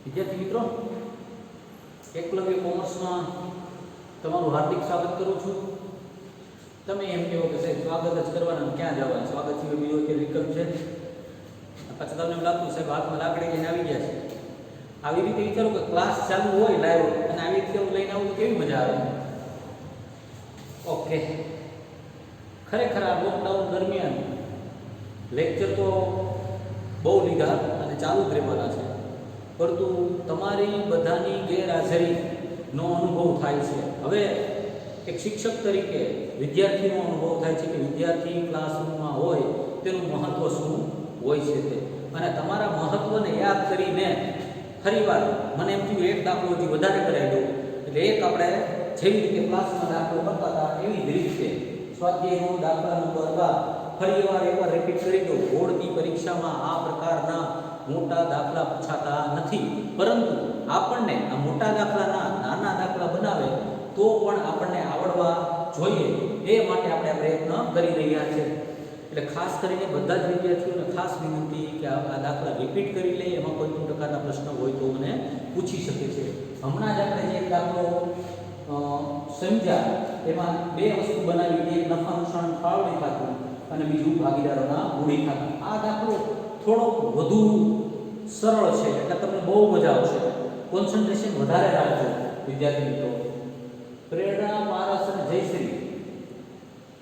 વિદ્યાર્થી મિત્રો, એકલવ્ય કોમર્સમાં તમારું હાર્દિક સ્વાગત કરું છું. તમે એમ કહો કે સાહેબ સ્વાગત જ કરવાના, ક્યાં જવાનું? સ્વાગત સિવાય બીજો કે વિકલ્પ છે? પછી તમને એમ લાગતું સાહેબ હાથમાં લાકડી લઈને આવી ગયા છે. આવી રીતે વિચારો કે ક્લાસ ચાલુ હોય લાઈવ અને આવી રીતે હું લઈને આવું તો કેવી મજા આવે. ઓકે, ખરેખર આ લોકડાઉન દરમિયાન લેક્ચર તો બહુ લીધા અને ચાલુ જ રહેવાના છે, પરંતુ તમારી બધાની ગેરહાજરીનો અનુભવ થાય છે. હવે એક શિક્ષક તરીકે વિદ્યાર્થીનો અનુભવ થાય છે કે વિદ્યાર્થી ક્લાસરૂમમાં હોય તેનું મહત્ત્વ શું હોય છે તે, અને તમારા મહત્ત્વને યાદ કરીને ફરીવાર મને એમ થયું એક દાખલો હજી વધારે કરાવી દઉં. એટલે એક આપણે જેવી રીતે ક્લાસમાં દાખલો કરતા હતા એવી જ રીતે સ્વાધ્યાયનો દાખલા નંબર 12 એકવાર રિપીટ કરી દઉં. બોર્ડની પરીક્ષામાં આ પ્રકારના મોટા દાખલા પૂછાતા નથી, પરંતુ આપણને આ મોટા દાખલાના નાના દાખલા બનાવે તો પણ આપણને આવડવા જોઈએ, એ માટે આપણે પ્રયત્ન કરી રહ્યા છીએ. એટલે ખાસ કરીને બધા જ વિદ્યાર્થીઓને ખાસ વિનંતી કે આ દાખલા રિપીટ કરી લે. એમાં કોઈ પણ પ્રકારના પ્રશ્ન હોય તો મને પૂછી શકે છે. હમણાં જ આપણે જે દાખલો સમજ્યા એમાં બે વસ્તુ બનાવી, એક નફા નુકસાન ફાળવણી ખાતું અને બીજું ભાગીદારોના મૂડી ખાતું. આ દાખલો થોડો વધુ સરળ છે એટલે તમને બહુ મજા આવશે. કોન્સન્ટ્રેશન વધારે રાખજો વિદ્યાર્થી મિત્રો. પ્રેરણા, પારસ અને જયશ્રી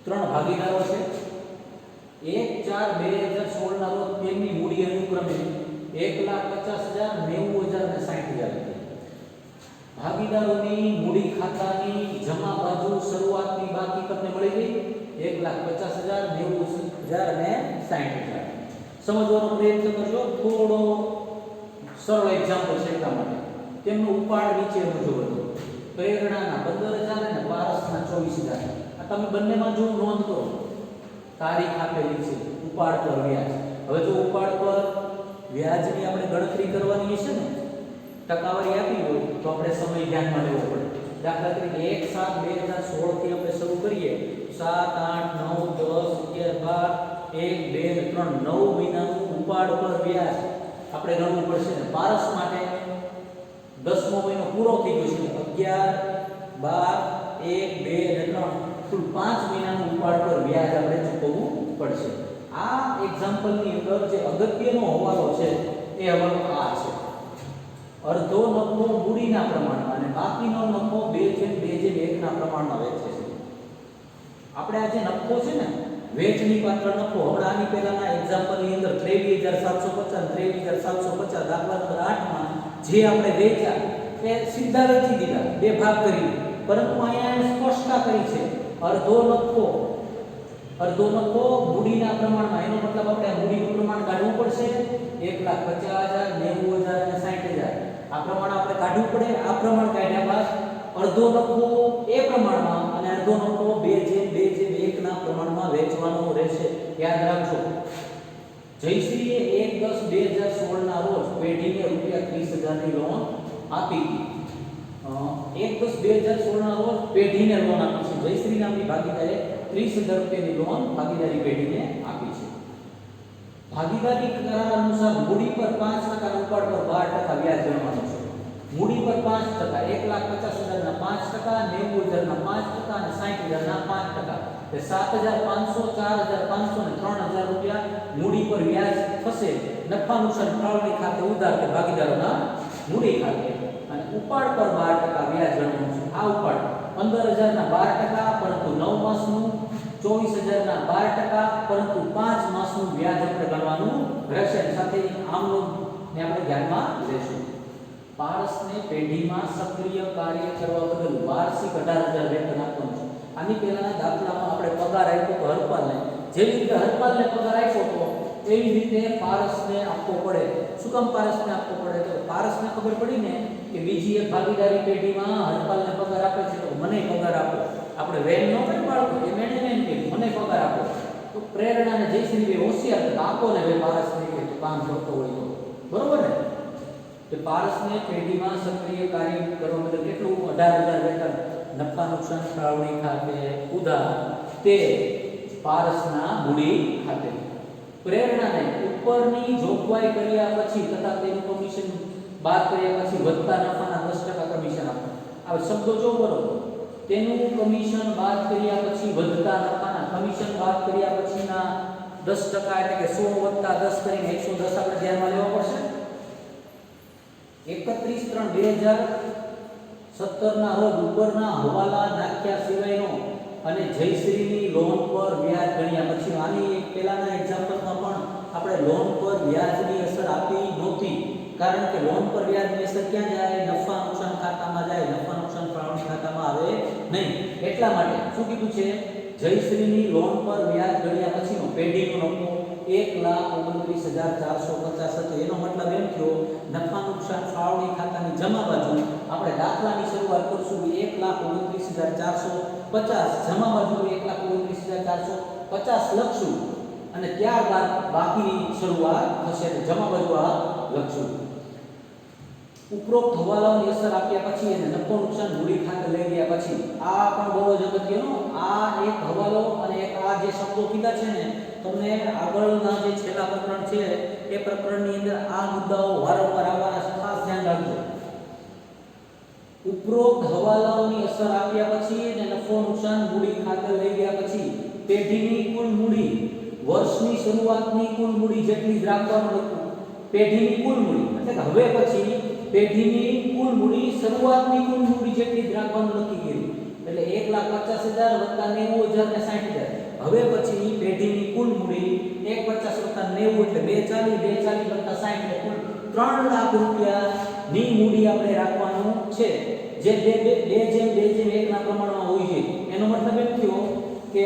ત્રણ ભાગીદારો છે. 1/4/2016 ના રોજ તેમની મૂડી અનુક્રમે 1,50,000, 90,000 અને 60,000. ભાગીદારોની મૂડી ખાતાની જમા બાજુ શરૂઆતની બાકી તમને મળી ગઈ 1,50,000, 90,000 અને 60,000. સમજવાનો પ્રયત્ન કરજો. થોડો સરળ એક્ઝામ્પલ છે એટલા માટે. તેમનો ઉપાડ નીચે મુજબ હતો. પ્રેરણાના 15,000 અને પારસના 24,000. આ તમે બંનેમાં જો નોંધ કરો, તારીખ આપેલી છે, ઉપાડ પર વ્યાજ. હવે જો ઉપાડ પર વ્યાજની આપણે ગણતરી કરવાની છે ને, ટકાવારી આપી હોય તો આપણે સમય ધ્યાનમાં લેવો પડે. દાખલા તરીકે 1/7/2016 થી આપણે શરૂ કરીએ. 7, 8, 9, 10, 11, 12, 1, 2 અને 3 9 મહિનાનું ઉપાડ પર વ્યાજ આપણે ગણવું પડશે. ને પારસ માટે 10મો મહિનો પૂરો થઈ ગયો છે. 11, 12, 1, 2 અને 3 કુલ 5 મહિનાનું ઉપાડ પર વ્યાજ આપણે ચૂકવવું પડશે. આ એક્ઝામ્પલની અંદર જે અગત્યનો હવાલો છે એ હવાલો આ છે. અડધો નફો મૂડીના પ્રમાણમાં અને બાકીનો નફો 2/2/1 ના પ્રમાણમાં વેચે છે. આપણે આ જે નફો છે ને, વેચની પાત્ર નફો, હમણાં આની પહેલાના એક્ઝામ્પલની અંદર 23,750 23,750 દાખલા નંબર 8 માં જે આપણે વેચ્યા એ સીધા વેચી દીધા, બે ભાગ કરી. પરંતુ અહીંયા એને સ્પષ્ટતા કરી છે અડધો નફો મૂડીના પ્રમાણમાં. એનો મતલબ આપણે મૂડીનું પ્રમાણ કાઢવું પડશે. 1,50,000, 90,000 અને 60,000 આ પ્રમાણ આપણે કાઢવું પડે. આ પ્રમાણ કાઢ્યા બાદ અડધો નફો એ પ્રમાણમાં અને અડધો નફો 2/2/1 ના પ્રમાણમાં વેચવાનો રહેશે. યાદ રાખજો. જયશ્રીએ 1/10/2016 ના રોજ પેઢીને ₹30,000 ની લોન આપી. 1/10/2016 ના રોજ પેઢીને લોન આપી છે. જયશ્રી નામની ભાગીદારે ₹30,000 ની લોન ભાગીદારી પેઢીને આપી છે. ભાગીદારી કરાર અનુસાર મૂડી પર 5% ઉપાડ પર 12% વ્યાજ ગણવાનું છે. મૂડી પર 5%, 1,50,000 ના 5%, 90,000 ના 5% અને 60,000 ના 5%. તે 7,500, 4,500 અને 3,000 રૂપિયા મૂડી પર વ્યાજ થશે. નફા નુકસાન ફાળવણી ખાતે ઉધાર કે ભાગીદારોના મૂડી ખાતે. અને ઉપાડ પર 12% વ્યાજ ગણવાનું છે. આ ઉપાડ 15,000 ના 12%, પરંતુ 9 માસનું, 24,000 ના 12%, પરંતુ 5 માસનું વ્યાજ આપણે ગણવાનું રહેશે. સાથે આમનો ને આપણે ધ્યાનમાં લેશું. પારસને પેઢીમાં સક્રિય કાર્ય કરવા બદલ વાર્ષિક 18,000 વેતન આપવાનું છે. આની પહેલાના દાખલામાં આપણે પગાર આપ્યો તો હરપાલને, જેવી રીતે હરપાલને પગાર આપ્યો તો એવી રીતે પારસને આપવો પડે. શું કામ પારસને આપવો પડે? તો પારસને ખબર પડી ને કે બીજી એક ભાગીદારી પેઢીમાં હરપાલને પગાર આપે છે તો મને પગાર આપો. આપણે વેન ન કરી પાડો, એ મેને એમ કે મને પગાર આપો. તો પ્રેરણા અને જયશ્રી બે હોશિયાર આપો ને બે પારસને કે કામ કરતો હોય તો, બરોબર ને? કે પારસને પેઢીમાં સક્રિય કાર્ય કરવા બદલ કેટલું? 18,000 વેતન. નફા નુકસાન ફાળવણી ખાતે ઉધાર તે પારસના મૂડી ખાતે. પ્રેરણાને ઉપરની જોગવાઈ કર્યા પછી તથા તેનું કમિશન બાદ કર્યા પછી વધતા નફાના 10% કમિશન આપો. હવે શબ્દો જો બોલો, તેનું કમિશન બાદ કર્યા પછી વધતા નફાના કમિશન બાદ કર્યા પછીના 10% એટલે કે 100 + 10 કરીને 110 આપણે ધ્યાનમાં લેવા પડશે. 31/3/2017 ના રોજ ઉપરના હવાલા નાખ્યા સિવાયનો અને જયશ્રીની લોન પર વ્યાજ ગણ્યા પછી, આની એક પહેલાના એક્ઝામ્પલમાં પણ આપણે લોન પર વ્યાજની અસર આપી નહોતી, કારણ કે લોન પર વ્યાજની અસર ક્યાં જાય? નફા નુકસાન ખાતામાં જાય, નફા નુકસાન ફાળવણી ખાતામાં આવે નહીં. એટલા માટે શું કીધું છે? જયશ્રીની લોન પર વ્યાજ ગણ્યા પછીનો પેઢીનો નફો 1,29,450 હતો. એનો મતલબ એમ થયો નફા નુકસાન ફાળવણી ખાતાની જમા બાજુ આપણે દાખલાની શરૂઆત કરશું 1,29,450, જમા બાજુ 1,29,450 લખશું અને ત્યારબાદ બાકીની શરૂઆત થશે. જમા બાજુ આ લખશું. ઉપરોક્ત હવાલાઓની અસર આપ્યા પછી અને નફો નુકસાન મૂડી ખાતે લઈ ગયા પછી, આ પણ બહુ જ અગત્યનો, આ એક હવાલો અને એક આ જે શબ્દો કીધા છે ને, તમને આગળના જે છેલ્લા પ્રકરણ છે એ પ્રકરણની અંદર આ મુદ્દાઓ વારંવાર આવવાના, ખાસ ધ્યાન રાખજો. ઉપરોક્ત હવાલાઓની અસર આપ્યા પછી અને નફો નુકસાન મૂડી ખાતે લઈ ગયા પછી પેઢીની કુલ મૂડી વર્ષની શરૂઆતની કુલ મૂડી જેટલી જ રાખવાનું હતું. પેઢીની કુલ મૂડી એટલે કે હવે પછી પેઢીની કુલ મૂડી શરૂઆતની કુલ મૂડી જેટલી જ રાખવાનું નક્કી કર્યું. એટલે 1,50,000 + 90,000 ને 60,000. હવે પછી પેઢીની કુલ મૂડી 1,50 + 90 એટલે 240, 240 + 60 એટલે કુલ 3 લાખ રૂપિયાની મૂડી આપણે રાખવાનું છે, જે 2:1 ના પ્રમાણમાં હોય છે. એનો મતલબ એમ થયો કે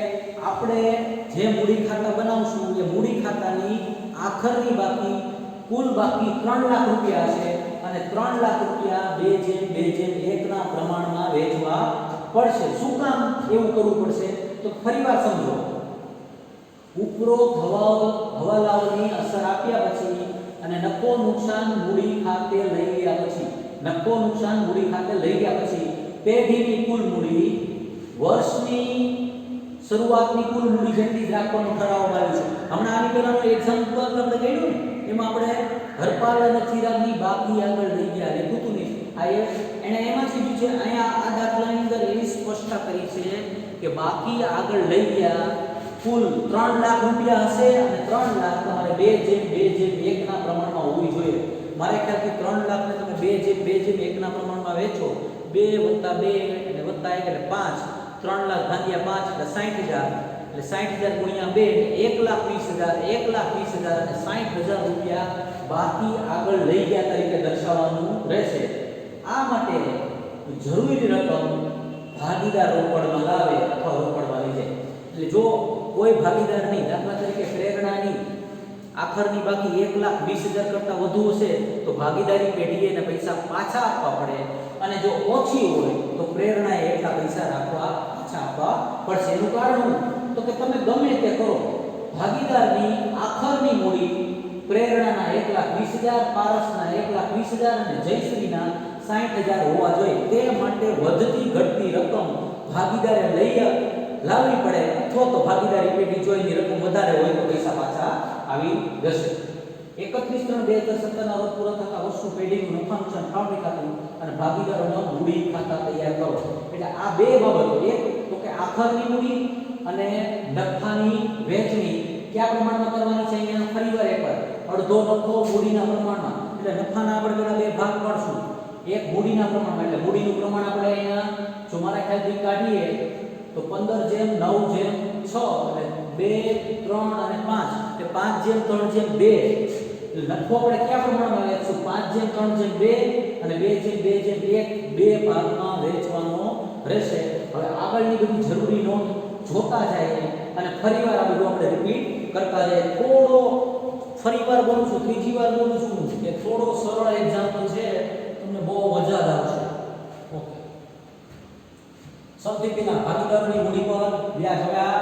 આપણે જે મૂડી ખાતા બનાવશું એ મૂડી ખાતાની આખરની બાકી કુલ બાકી 3 લાખ રૂપિયા છે અને 3 લાખ રૂપિયા 2:1 ના પ્રમાણમાં વેચવા પડશે. શું કામ એવું કરવું પડશે? તો ફરીવાર સમજો. ઉપરોક્ત હવાલાઓની અસર આપ્યા પછી અને નફો નુકસાન મૂડી ખાતે લઈ ગયા પછી, નફો નુકસાન મૂડી ખાતે લઈ ગયા પછી પેઢીની કુલ મૂડી વર્ષની શરૂઆતની કુલ મૂડી જેટલી જ રાખવાનું ઠરાવવામાં આવ્યું છે. હમણાં આની પહેલાનું એક્ઝામ્પલ તમને કહ્યું ને, એમાં આપણે હરપાલ અને ચિરાગની બાકી આગળ લઈ ગયા લીધું હતું ને, આ એને એમાં કીધું છે. અહીંયા આ દાખલાની અંદર એવી સ્પષ્ટતા કરી છે કે બાકી આગળ લઈ ગયા કુલ 3 લાખ રૂપિયા હશે અને 3 લાખ તમારે 2:1 ના પ્રમાણમાં હોવી જોઈએ. મારે ખ્યાલથી 3 લાખને તમે 2:1 ના પ્રમાણમાં વેચો, 2 + 2 અને +1 એટલે 5, 3 લાખ ભાગ્યા 5 એટલે 60,000, એટલે 60,000 ગુણ્યા 2 1,20,000, 1,20,000 અને 60,000 રૂપિયા બાકી આગળ લઈ ગયા તરીકે દર્શાવવાનું રહેશે. આ માટે જરૂરી રકમ ભાગીદાર રોકડમાં લાવે અથવા રોકડમાં લઈ જાય. એટલે જો કોઈ ભાગીદારની, દાખલા તરીકે પ્રેરણાની આખરની બાકી 1,20,000 કરતાં વધુ હશે તો ભાગીદારી પેઢીએ એને પૈસા પાછા આપવા પડે, અને જો ઓછી હોય તો પ્રેરણાએ એટલા પૈસા પાછા આપવા પડશે. એનું કારણ શું? તો કે તમે ગમે તે કરો, ભાગીદારની આખરની મૂડી પ્રેરણાના 1,20,000, પારસના 1,20,000 અને જયશ્રીના 60,000 હોવા જોઈએ. તે માટે વધતી ઘટતી રકમ ભાગીદારે લાવવી પડે, અથવા તો ભાગીદારી પેઢી જો એની રકમ વધારે હોય તો પૈસા પાછા આવી જશે. 31/3/2017 ના રોજ પૂરા થતા વર્ષનું પેઢીનું નફા નુકસાન ફાળવણી ખાતું અને ભાગીદારોના મૂડી ખાતા તૈયાર કરો. એટલે આ બે બાબતો, એક તો કે આખરની મૂડી અને નફાની વહેંચણી કયા પ્રમાણમાં કરવાની છે? અહીંયા ફરીવાર એકવાર અડધો નફો મૂડીના પ્રમાણમાં. એટલે નફાના આપણે પેલા બે ભાગ પાડશું. એક મૂડીના પ્રમાણમાં, એટલે મૂડીનું પ્રમાણ આપણે અહીંયા જો મારા ખ્યાલથી કાઢીએ તો 15:9:6 એટલે 2, 3 અને 5 એટલે 5:3:2. એટલે નફો આપણે કયા પ્રમાણમાં વેચશું? 5:3:2 અને 2:2:1 બે ભાગમાં વેચવાનો રહેશે. હવે આગળની બધી જરૂરી નોંધ જોતા જાય અને ફરીવાર આ બધું આપણે રિપીટ કરતા જાય. થોડો ફરીવાર બોલું છું, ત્રીજી વાર બોલું છું કે થોડો સરળ એક્ઝામ્પલ છે, તમને બહુ મજા આવશે. ઓકે, સૌથી પહેલા ભાગીદારોની મૂડી પર વ્યાજ. હવે આ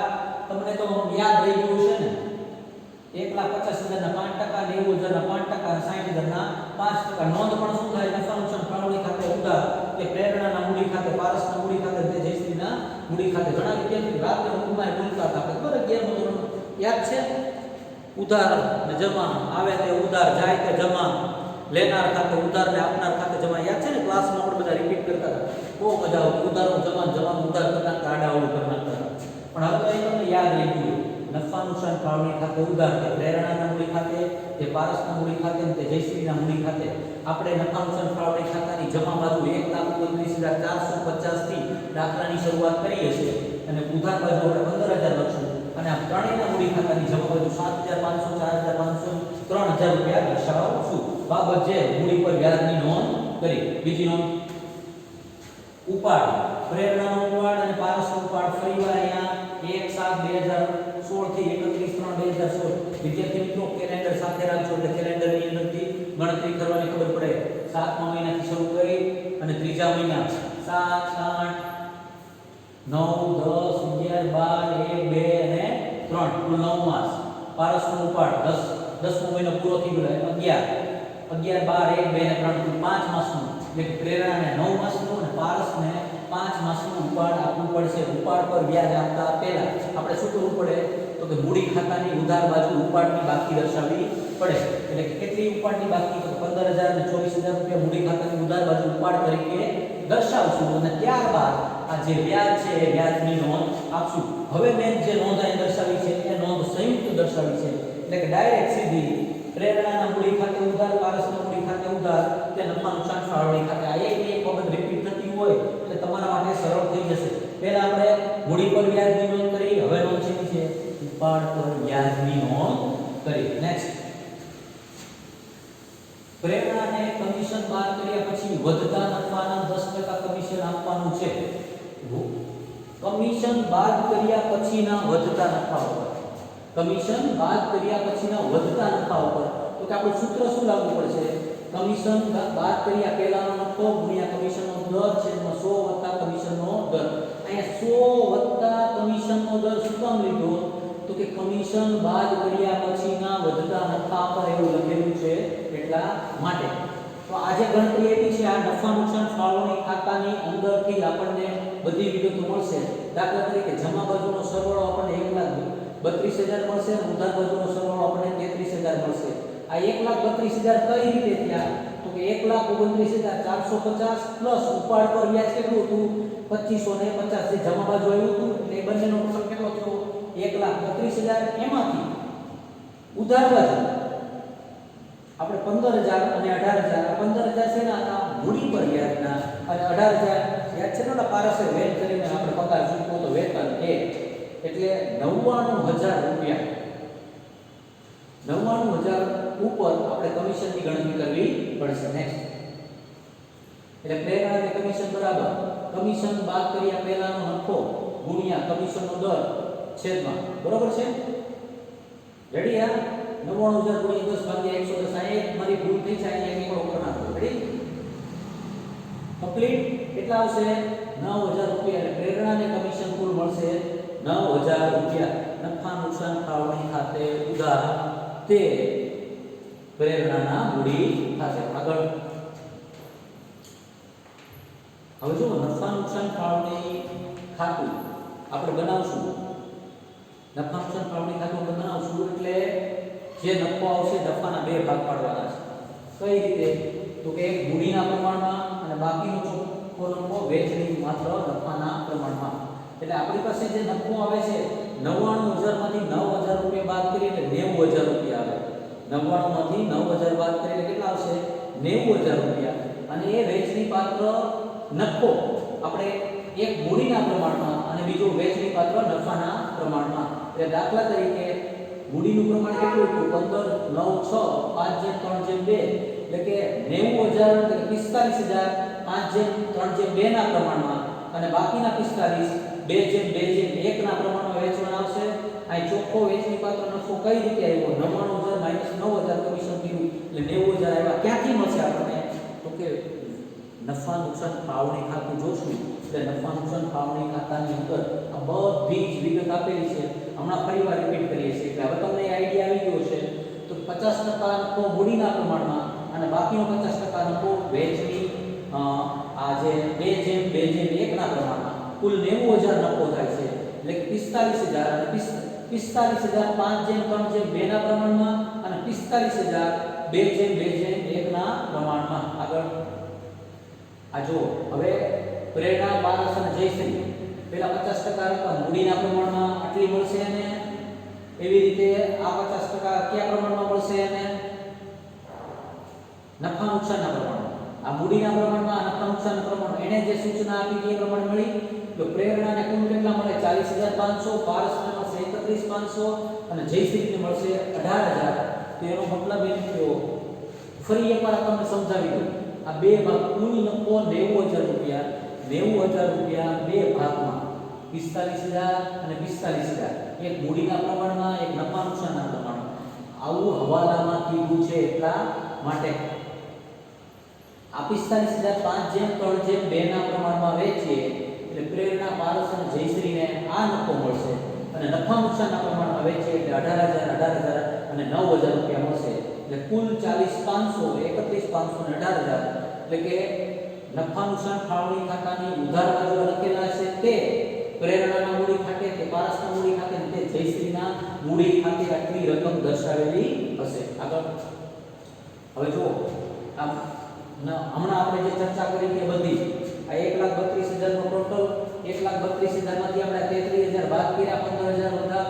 તમને તો યાદ રહી ગયું છે ને, 1,50,000 ના 5%, 90,000 ના 5%, 60,000 ના 5%. નોંધ પણ શું થાય? નફા નુકસાન ફાળવણી ખાતે ઉધાર, કે પ્રેરણાના મૂડી ખાતે, પારસના મૂડી ખાતે, તે જયશ્રીના મૂડી ખાતે. ઘણા વિદ્યાર્થીઓ રાત્રે ઊંઘમાં બોલતા હતા, ખબર 11મું ધોરણ યાદ છે? ઉધાર ને જમા આવે તે ઉધાર, જાય તે જમા. લેનાર ખાતે ઉધાર ને આપનાર ખાતે જમા. યાદ છે ને ક્લાસમાં આપણે બધા રિપીટ કરતા હતા, બહુ મજા આવતી. ઉધારનું જમા, જમાનું ઉધાર કરતા આડાઅવળું કરી નાખતા હતા. પણ હવે તો એ તમને યાદ રહી ગયું. નફા નુકસાન ફાળવણી ખાતે ઉધાર, તે પ્રેરણાના મૂડી ખાતે, તે પારસના મૂડી ખાતે, તે જયશ્રીના મૂડી ખાતે આપણે નફા નુકસાન ફાળવણી ખાતાની જમા બાજુ 1,29,450 થી દાખલાની શરૂઆત કરીએ છીએ અને ઉધાર બાજુ આપણે 15,000 લખશું અને આ ત્રણેયના મૂડી ખાતાની જમા બાજુ 7,500, 4,500, 3,000 રૂપિયા દર્શાવશું. બાબત જે મૂડી પર વ્યાજની નોંધ કરી. બીજી નોંધ, ઉપાડ, પ્રેરણાનો ઉપાડ અને પારસનો ઉપાડ ફરીવાર અહીંયા 1/7/2016 થી 31/3/2016. વિદ્યાર્થી મિત્રો કેલેન્ડર સાથે રાખજો એટલે કેલેન્ડરની અંદરથી ગણતરી કરવાની ખબર પડે. 7મા મહિનાથી શરૂ કરી અને ત્રીજા મહિના 7, 8, 9, 10, 11, 12, 1, 2 અને 3 કુલ 9 માસ. પારસનો ઉપાડ 10મો મહિનો પૂરો થઈ ગયો 11, 12, 1, 2 અને 3 કુલ 5 માસનું. એટલે પ્રેરણાને 9 માસનું અને પારસને 5 માસનું ઉપાડ આપવું પડશે. ઉપાડ પર વ્યાજ આપતા પહેલા આપણે શું કરવું પડે તો કે મૂડી ખાતાની ઉધાર બાજુ ઉપાડની બાકી દર્શાવવી પડે. એટલે કે કેટલી ઉપાડની બાકી તો 15,000 અને 24,000 રૂપિયા મૂડી ખાતાની ઉધાર બાજુ ઉપાડ તરીકે દર્શાવશું અને ત્યારબાદ આ જે વ્યાજ છે એ વ્યાજની નોંધ આપશું. હવે મેં જે નોંધ અહીં દર્શાવી છે એ નોંધ સંયુક્ત દર્શાવી છે. એટલે કે ડાયરેક્ટ સીધી પ્રેરણાના મૂડી ખાતે ઉધાર, પારસના મૂડી ખાતે ઉધાર, તે નફા નુકસાન ફાળવણી ખાતે. આ એક વખત રિપીટ થતી હોય એટલે તમારા માટે સરળ થઈ જશે. પહેલા આપણે મૂડી પર વ્યાજની નોંધ કરી, હવે નોંધ છે ઉપાડ પર વ્યાજની નોંધ કરી. નેક્સ્ટ, પ્રેરણાને કમિશન બાદ કર્યા પછી વધતા નફાના 10% કમિશન આપવાનું છે. કમિશન બાદ કર્યા પછીના વધતા નફા ઉપર, કમિશન બાદ કર્યા પછીના વધતા નફા ઉપર તો કે આપણું સૂત્ર શું લાગુ પડશે? કમિશન બાદ કર્યા પહેલાનો નફો ગુણ્યા કમિશનનો દર છેદમાં 100 વત્તા કમિશનનો દર. અહીંયા 100 વત્તા કમિશનનો દર શું કામ લીધો તો કે કમિશન બાદ કર્યા પછીના વધતા નફા પર એવું લખેલું છે એટલા માટે. તો આ જે ગણતરી આપી છે આ નફા નુકસાન ફાળવણી ખાતાની અંદરથી આપણને બધી વિગતો મળશે. દાખલા તરીકે જમા બાજુનો સરવાળો આપણને 1,32,000 મળશે અને ઉધાર બાજુનો સરવાળો આપણને 33,000 મળશે. આ 1,32,000 કઈ રીતે થયા તો કે 1,29,450 પ્લસ ઉપાડ પર વ્યાજ કેટલું હતું 2,550 જે જમા બાજુ આવ્યું હતું એટલે બંનેનો ટોટલ કેટલો થયો 1,32,000. એમાંથી ઉધાર બાજુ આપણે 15,000 અને 18,000, 15,000 છે ને આ મૂડી પર વ્યાજના અને 18,000 યાદ છે ને પારસે વેચ કરીને આપણે પગાર ચૂકવો તો વેતન એટલે 99,000 રૂપિયા, 99,000 ઉપર આપણે કમિશનની ગણતરી કરવી પડશે. નેક્સ્ટ, એટલે પ્રેરણા કે કમિશન બરાબર કમિશન બાદ કર્યા પહેલાનો નફો ગુણ્યા કમિશનનો દર છેદમાં, બરોબર છે? રેડી? આ 99,000 ગુણ્યા 10 ભાગ્યા 110. આ એક મારી ભૂલ થઈ છે અહીંયા એકડો કરી નાખો. રેડી? કમ્પ્લીટ. કેટલા આવશે 9,000 રૂપિયા. એટલે પ્રેરણાને કમિશન કુલ મળશે 9,000 રૂપિયા. નફા નુકસાન ફાળવણી ખાતે ઉધાર તે પ્રેરણાના મૂડી ખાતે. આગળ હવે જો નફા નુકસાન ફાળવણી ખાતું આપણે બનાવશું, નફા નુકસાન ફાળવણી ખાતું બનાવશું એટલે જે નફો આવશે નફાના બે ભાગ પાડવાના છે. કઈ રીતે તો કે એક મૂડીના પ્રમાણમાં અને બાકીનો ચોખ્ખો નફો વેચણી માત્ર નફાના પ્રમાણમાં. એટલે આપણી પાસે જે નફો આવે છે 99,000 માંથી 9,000 રૂપિયા બાદ કરીને 90,000 રૂપિયા આવે. 99 માંથી 9,000 બાદ કરીને કેટલા આવશે 90,000 રૂપિયા. અને એ વેચણી પાત્ર નફો આપણે એક મૂડીના પ્રમાણમાં અને બીજો વેચણી પાત્ર નફાના પ્રમાણમાં. એટલે દાખલા તરીકે મૂડીનું પ્રમાણ કેટલું હતું 15, 9, 6, 5/3/2 એટલે કે 90,000 એટલે 45,000 5/3/2 ના પ્રમાણમાં અને બાકીના 45 2/2/1 ના પ્રમાણમાં વેચવાના આવશે. આ ચોખ્ખો વેચણી પાત્ર નફો કઈ રીતે આવ્યો 99,000 - 9,000 કમિશન કર્યું એટલે 90,000 આવ્યા. ક્યાંથી મળશે આપણને તો કે નફા નુકસાન ફાળવણી ખાતું જોશું એટલે નફા નુકસાન ફાળવણી ખાતાની અંદર આ બધી જ વિગત આપેલી છે. હમણાં ફરીવાર રિપીટ કરીએ છીએ એટલે હવે તમને આઈડિયા આવી ગયો છે. તો 50% નફો મૂડીના પ્રમાણમાં અને બાકીનો 50% નફો વેચણી આ જે 2/2/1 ના પ્રમાણમાં કુલ 90,000 નફો થાય છે. એટલે 45,000 અને 45,000 5/3/2 ના પ્રમાણમાં અને 45,000 2/2/1 ના પ્રમાણમાં આગળ આ જો હવે પ્રેરણા, પારસ અને જયશ્રી પેલા 50% રકમ મૂડીના પ્રમાણમાં આટલી મળશે અને એવી રીતે આ 50% કયા પ્રમાણમાં મળશે અને નફા નુકસાનના પ્રમાણમાં. આ મૂડીના પ્રમાણમાં, નફા નુકસાનના પ્રમાણમાં એને જે સૂચના આપી તે પ્રમાણે મળી. તો પ્રેરણાને કુલ કેટલા મળે? 40,500, પારસને મળશે 31,500 અને જયશ્રીને મળશે 18,000. તો એનો મતલબ એ થયો, ફરી એકવાર તમને સમજાવી દઉં. આ બે ભાગ કુલ નફો 90,000 રૂપિયા, 90,000 રૂપિયા બે ભાગમાં 45,000 અને 45,000, એક મૂડીના પ્રમાણમાં, એક નફા નુકસાનના પ્રમાણમાં. આવું હવાલામાં કીધું છે એટલા માટે આ 45,000 5/3/2 ના પ્રમાણમાં વેચીએ એટલે પ્રેરણા, પારસ અને જયશ્રીને આ નફો મળશે અને નફા નુકસાનના પ્રમાણમાં વેચીએ એટલે 18,000 અને 9,000 રૂપિયા મળશે. એટલે કુલ 40,500, 31,500 અને 18,000. એટલે કે નફા નુકસાન ફાળવણી ખાતાની ઉધાર બાજુ લખેલા છે તે પ્રેરણાના મૂડી ખાતે, તે પારસના મૂડી ખાતે અને તે જયશ્રીના મૂડી ખાતે આટલી રકમ દર્શાવેલી હશે. આગળ હવે જુઓ, આમ હમણાં આપણે જે ચર્ચા કરી તે બધી આ 1,32,000 નો ટોટલ 1,32,000 માંથી આપણે 33,000 બાદ કર્યા, 15,000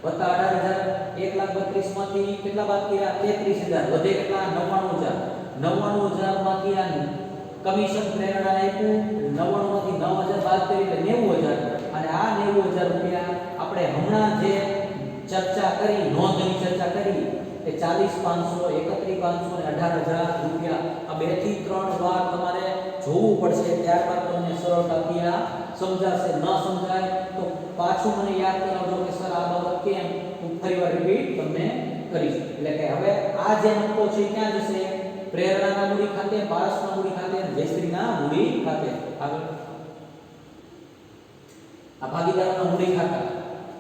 વત્તા 18,000, 1,32,000 માંથી કેટલા બાદ કર્યા? 33,000. વધે કેટલા? 99,000. 99,000 માંથી આ કમિશન પ્રેરણાને આપ્યું, 99 માંથી 9,000 બાદ કરી એટલે 90,000. અને આ 90,000 રૂપિયા આપણે હમણાં જે ચર્ચા કરી, નોંધની ચર્ચા કરી એ 40,500, 31,500 અને 18,000 રૂપિયા. આ 2 થી 3 વાર તમારે જોવું પડશે, ત્યારબાદ તમને સરળતાથી આ સમજાશે. ન સમજાય તો પાછું મને યાદ કરાવજો કે સર આ બાબત કેમ, હું ફરીવાર રિપીટ તમને કરીશ. એટલે કે હવે આ જે નફો છે ક્યાં જશે? પ્રેરણાના મૂડી ખાતે, પારસના મૂડી ખાતે અને જયશ્રીના મૂડી ખાતે. આગળ આ ભાગીદારોના મૂડી ખાતા.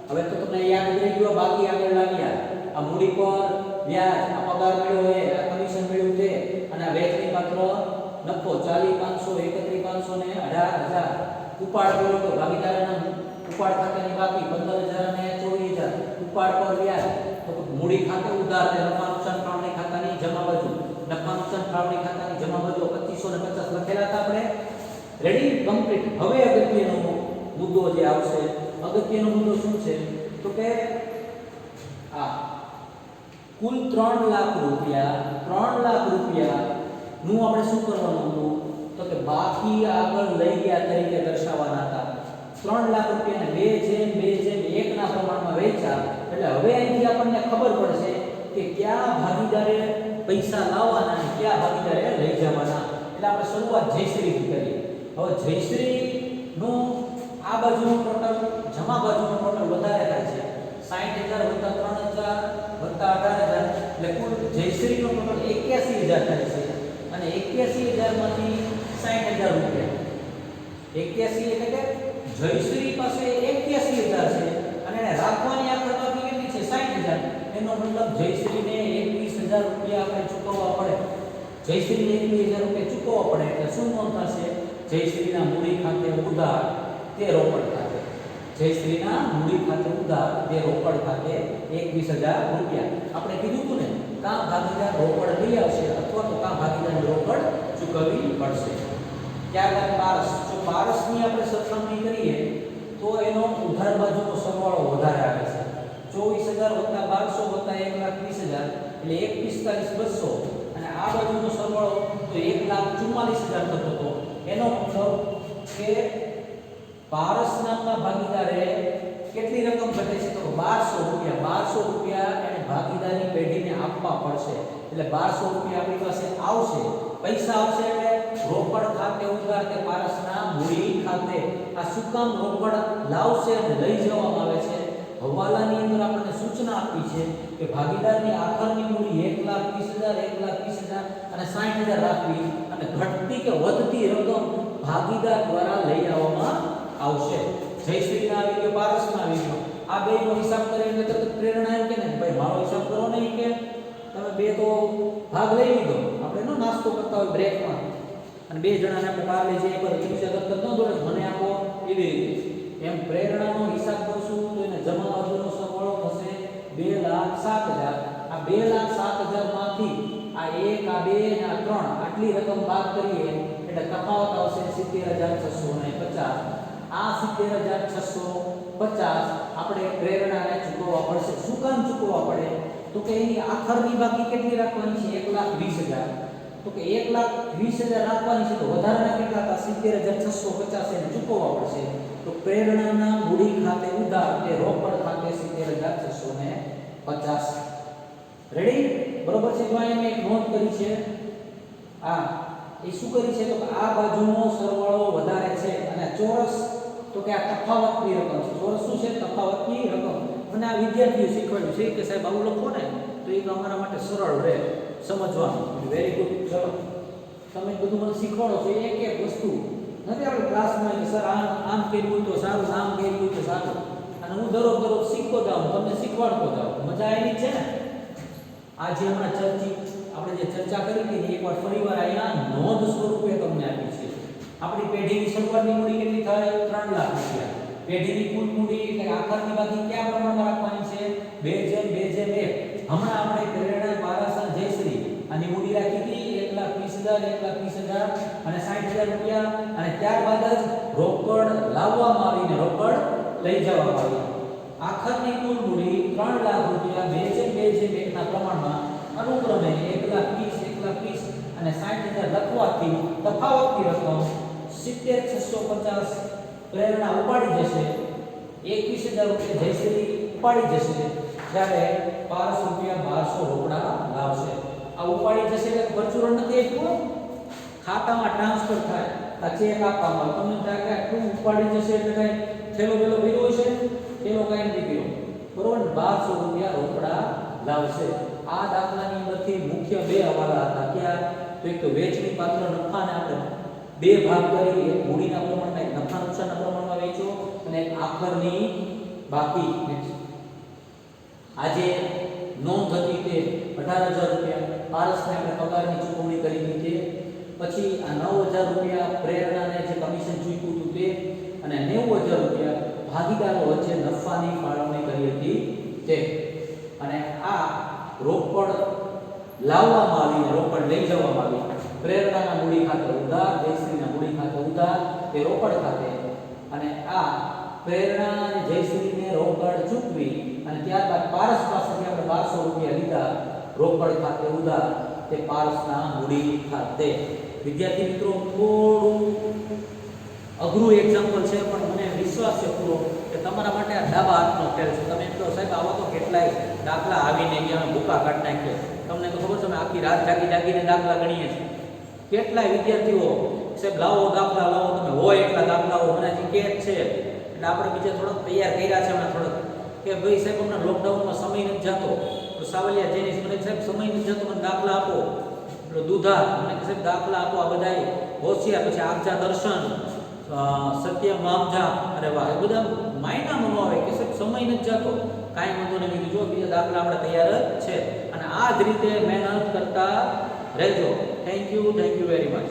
હવે તો તમને યાદ રહી ગયો, બાકી આગળ લાગ્યા. આ મૂડી પર વ્યાજ, આ પગાર મળ્યો હોય, આ કમિશન મળ્યું તે અને આ વેચણી પાત્ર નફો 40,500, 31,500 ને 18,000. ઉપાડ કર્યો તો ભાગીદારોના ઉપાડ ખાતાની બાકી 15,000 અને 24,000. ઉપાડ પર વ્યાજ તો મૂડી ખાતે ઉધાર તે નફા નુકસાન ફાળવણી ખાતાની જમા બાજુ, નફા નુકસાન ફાળવણી ખાતાની જમા બાજુ 2550 લખેલા હતા આપણે. Ready, complete. હવે અગત્યનો મુદ્દો જે આવશે, અગત્યનો મુદ્દો શું છે? તો કે આ કુલ 3 લાખ રૂપિયા નું આપણે શું કરવાનું હતું? તો કે બાકી આગળ લઈ ગયા તરીકે દર્શાવવાના હતા. 3 લાખ રૂપિયાને 2/1 ના પ્રમાણમાં વેચ્યા. એટલે હવે અહીંથી આપણને ખબર પડશે કે કયા ભાગીદારે પૈસા લાવવાના અને કયા ભાગીદારે લઈ જવાના. એટલે આપણે શરૂઆત જયશ્રીથી કરીએ. હવે જયશ્રી નું આ બાજુનું ટોટલ, જમા બાજુનું ટોટલ વધારે થાય છે. 60,000 વત્તા 3,000 વત્તા 18,000 એટલે કુલ જયશ્રીનો ટોટલ 81,000 થાય છે. અને 81,000 માંથી 60,000 રૂપિયા, 81 એટલે કે જયશ્રી પાસે 81,000 છે અને એને રાખવાની આ બાકી કેટલી છે? 60,000. એનો મતલબ જયશ્રીને 21,000 રૂપિયા આપણે ચૂકવવા પડે. જયશ્રીને 21,000 રૂપિયા ચૂકવવા પડે એટલે શું નોંધ થશે? જયશ્રીના મૂડી ખાતે ઉધાર તે રોકડ ખાતે, જયશ્રીના મૂડી ખાતે ઉધાર તે રોકડ ખાતે 21,000 રૂપિયા. આપણે કીધું હતું ને, કાં ભાગીદાર રોકડ લઈ આવશે અથવા તો કાં ભાગીદાર રોકડ ચૂકવવી પડશે. ત્યારબાદ પારસ. જો પારસની આપણે સરખામણી કરીએ તો એનો ઉધાર બાજુનો સરવાળો વધારે આવે છે. 24,000 વત્તા 1200 વત્તા 1,20,000 એટલે 1,45,200 અને આ બાજુનો સરવાળો તો 1,44,000 થતો હતો. એનો મતલબ કે પારસ નામના ભાગીદારે કેટલી રકમ ઘટે છે? તો 1,200 રૂપિયા એને ભાગીદારી પેઢીને આપવા પડશે. એટલે 1,200 રૂપિયા આપણી પાસે આવશે. પૈસા આવશે એટલે રોકડ ખાતે ઉધાર તે પારસના મૂડી ખાતે. આ શું કામ રોકડ લાવશે અને લઈ જવામાં આવે છે? હવાલાની અંદર આપણને સૂચના આપી છે કે ભાગીદારની આખરની મૂડી 1,20,000, 1,20,000 અને 60,000 રાખવી અને ઘટતી કે વધતી રકમ ભાગીદાર દ્વારા લઈ આવવામાં આવશે. જયશ્રીના આવી ગયો, પારસના આવી ગયો. આ બેનો હિસાબ કરીને તરત પ્રેરણા એમ કે ને ભાઈ મારો હિસાબ કરો નહીં કે તમે બે તો ભાગ લઈ લીધો. આપણે નો નાસ્તો કરતા હોય બ્રેકમાં અને બે જણાને આપણે બહાર લઈ જઈએ પર પીછે કરતા ન દોડે મને આપો એવી રીતે. એમ પ્રેરણાનો હિસાબ કરશું તો એને જમા બાજુનો સરવાળો થશે 2,07,000. આ 2,07,000 માંથી આ 1 આ 2 અને આ 3 આટલી રકમ બાદ કરીએ એટલે તફાવત આવશે 70650. આ 70650 આપણે પ્રેરણાને ચૂકવવા પડશે. શું કામ ચૂકવવા પડે? તો કે એની આખરની બાકી કેટલી રાખવાની છે? 1,20,000. તો કે 1,20,000 રાખવાની છે તો વધારાના કેટલા હતા? 70650 એને ચૂકવવા પડશે. તો પ્રેરણાના મૂડી ખાતે ઉધાર તે રોકડ ખાતે 70650. રેડી? બરોબર છે? જો અહીંયા મેં એક નોંધ કરી છે. આ એ શું કરી છે? તો આ બાજુનો સરવાળો વધારે છે અને ચોરસ તો કે આ તફાવતની રકમ છે. ચોરસ શું છે? તફાવતની રકમ. અને આ વિદ્યાર્થીઓ શીખવાડ્યું છે કે સાહેબ આવું લખો ને તો એ અમારા માટે સરળ રહે સમજવાનું. Very good. ચલો તમે બધું મને શીખવાડો છો એક એક વસ્તુ નથી આપણે ક્લાસમાં સર આમ કર્યું હોય તો સારું, આમ કર્યું હોય તો સારું. અને હું દરરોજ શીખતો જાઉં, તમને શીખવાડતો જાઉં. મજા આવી છે ને? આજે હમણાં આપણે જે ચર્ચા કરી હતી એકવાર ફરીવાર અહીંયા નોંધ સ્વરૂપે તમને આપી છે. આપણી પેઢીની શરૂઆતની મૂડી કેટલી થાય? 3 લાખ રૂપિયા. પેઢીની કુલ મૂડી એટલે આખરની બાકી કયા પ્રમાણમાં રાખવાની છે? 2:1. હમણાં આપણે પ્રેરણા, પારસ, જયશ્રી આની મૂડી રાખી હતી 1,20,000 અને 60,000 રૂપિયા. અને ત્યારબાદ જ રોકડ લાવવામાં આવીને રોકડ લઈ જવામાં આવી. આખરની કુલ મૂડી 3 લાખ રૂપિયા 2:1 ના પ્રમાણમાં અનુક્રમે 1,20,000 અને 60,000 લખવાથી તફાવતની રકમ 70650 પ્રેરણા ઉપાડી જશે. 21,000 રૂપિયા જયશ્રી ઉપાડી જશે. જ્યારે 500 રૂપિયા 1200 રોકડા લાવશે. આ ઉપાડી જશે એટલે પરચુરણ નથી આપ્યું, ખાતામાં ટ્રાન્સફર થાય. આ ચેક આપવામાં તમને થાય કે આટલું ઉપાડી જશે એટલે કઈ થેલો પેલો ભર્યો છે? થેલો કઈ નથી ભર્યો. બરોબર? 1200 રૂપિયા રોકડા લાવશે. આ દાખલાની અંદરથી મુખ્ય બે હવાલા હતા. ક્યાં? તો એક તો વેચણી પાત્ર નફાને આપણે બે ભાગ કરી, એક મૂડીના પ્રમાણમાં, એક નફા નુકસાનના પ્રમાણમાં વેચો અને એક આખરની બાકી. આજે નોંધ હતી તે 18,000 રૂપિયા પારસને આપણે પગારની ચૂકવણી કરી હતી. પછી આ 9,000 રૂપિયા પ્રેરણાને જે કમિશન ચૂક્યું હતું તે, અને 90,000 રૂપિયા ભાગીદારો વચ્ચે નફાની ફાળવણી કરી હતી તે. અને આ રોકડ લાવવામાં આવીને રોકડ લઈ જવામાં આવી. પ્રેરણાના મૂડી ખાતે ઉધાર, જયશ્રીના મૂડી ખાતે ઉધાર તે રોકડ ખાતે. અને આ પ્રેરણા અને જયશ્રીને રોકડ ચૂકવી અને ત્યારબાદ પારસ પાસેથી આપણે 1200 રૂપિયા લીધા રોકડ ખાતે ઉધાર તે પારસના મૂડી ખાતે. વિદ્યાર્થી મિત્રો, થોડું અઘરું એક્ઝામ્પલ છે પણ મને વિશ્વાસ છે પૂરો કે તમારા માટે આ ડાબા હાથનો ખેલ છે. તમે કહો સાહેબ આવો તો કેટલાય દાખલા આવીને ગયા અમે ભૂકા કાઢ નાખ્યો. તમને તો ખબર છે અમે આખી રાત જાગીને દાખલા ગણીએ છીએ. કેટલાય વિદ્યાર્થીઓ સાહેબ લાવો દાખલા લાવો, તમે હોય એટલા દાખલાઓ મને હજી કે છે. એટલે આપણે બીજા થોડાક તૈયાર કર્યા છે હમણાં થોડાક કે ભાઈ સાહેબ હમણાં લોકડાઉનમાં સમય નથી જતો. તો સાવલિયા જેની મને સાહેબ સમય નથી જતો, મને દાખલા આપો. એટલે દુધા મને કે સાહેબ દાખલા આપો. આ બધાય હોશિયાર. પછી આપજા દર્શન, સત્ય મામજા, અરે વાહ, એ બધા માયનામાં ન આવે કે સાહેબ સમય નથી જતો. કાંઈ વાંધો નહીં, બીજું જો બીજા દાખલા આપણે તૈયાર જ છે. અને આ જ રીતે મહેનત કરતા રહેજો. Thank you very much.